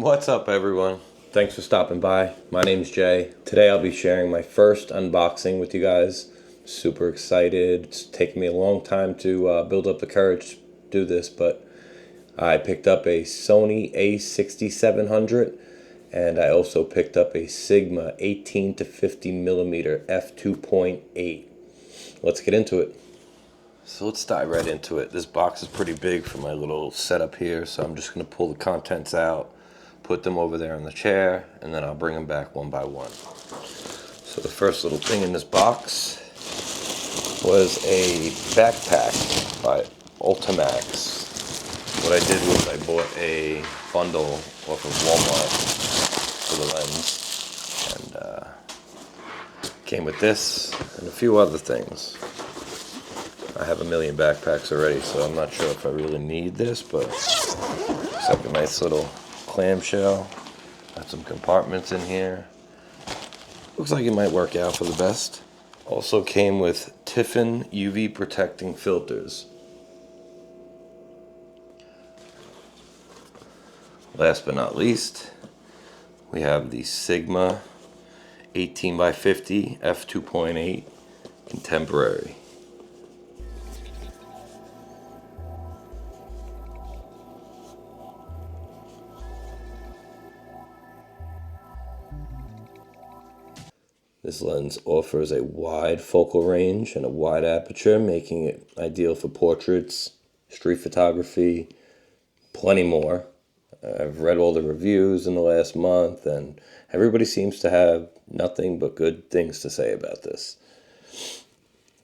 What's up, everyone? Thanks for stopping by. My name's Jay. Today I'll be sharing my first unboxing with you guys. Super excited. It's taken me a long time to build up the courage to do this, but I picked up a Sony a6700 and I also picked up a Sigma 18 to 50 millimeter f2.8. Let's get into it. So let's dive right into it. This box is pretty big for my little setup here, so I'm just going to pull the contents out, put them over there on the chair, and then I'll bring them back one by one. So the first little thing in this box was a backpack by Ultimax. What I did was I bought a bundle off of Walmart for the lens, and came with this and a few other things. I have a million backpacks already, so I'm not sure if I really need this, but it's like a nice little clamshell. Got some compartments in here. Looks like it might work out for the best. Also came with Tiffin UV protecting filters. Last but not least, we have the Sigma 18 by 50 f2.8 Contemporary. This lens offers a wide focal range and a wide aperture, making it ideal for portraits, street photography, plenty more. I've read all the reviews in the last month, and everybody seems to have nothing but good things to say about this.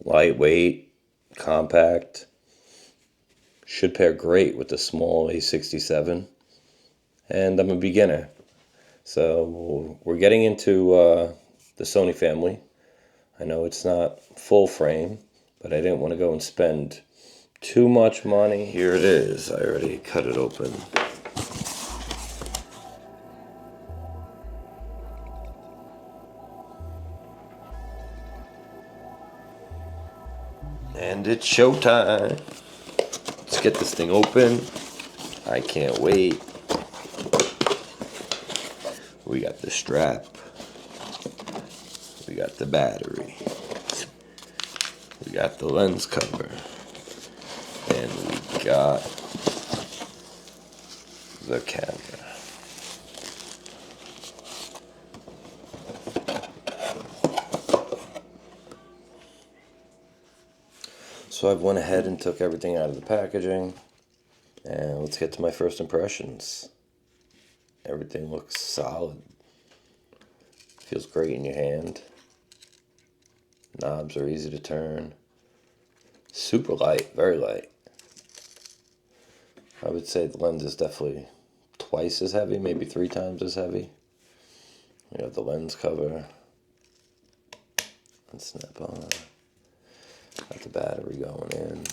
Lightweight, compact, should pair great with the small A67, and I'm a beginner. So we're getting into the Sony family. I know it's not full frame, but I didn't want to go and spend too much money. Here it is. I already cut it open. And it's showtime. Let's get this thing open. I can't wait. We got the strap. We got the battery. We got the lens cover. And we got the camera. So I've went ahead and took everything out of the packaging. And let's get to my first impressions. Everything looks solid. Feels great in your hand. Knobs are easy to turn. Super light, very light. I would say the lens is definitely twice as heavy, maybe 3 times as heavy. We have the lens cover. And snap on. Got the battery going in.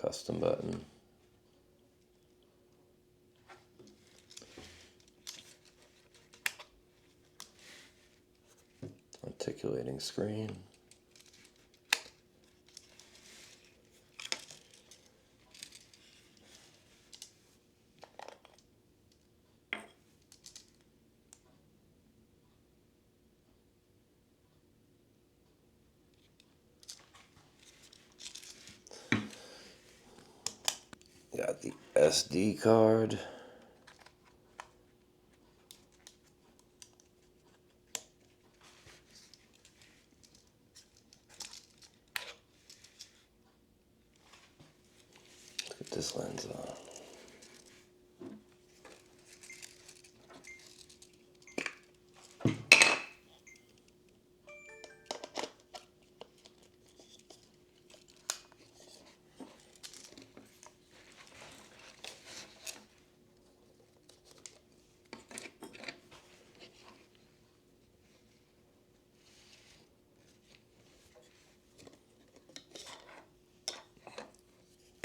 Custom button. Articulating screen. Got the SD card. Put this lens on.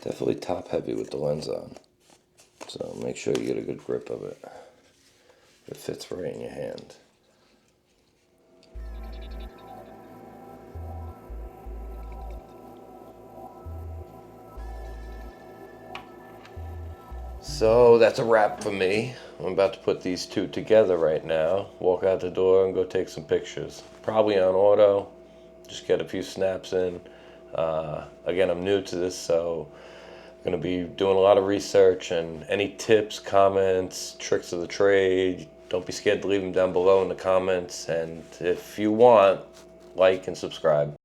Definitely top heavy with the lens on. So make sure you get a good grip of it. It fits right in your hand. So that's a wrap for me. I'm about to put these two together right now, walk out the door and go take some pictures. Probably on auto, just get a few snaps in. Again, I'm new to this, so I'm going to be doing a lot of research, and any tips, comments, tricks of the trade, don't be scared to leave them down below in the comments. And if you want, like and subscribe.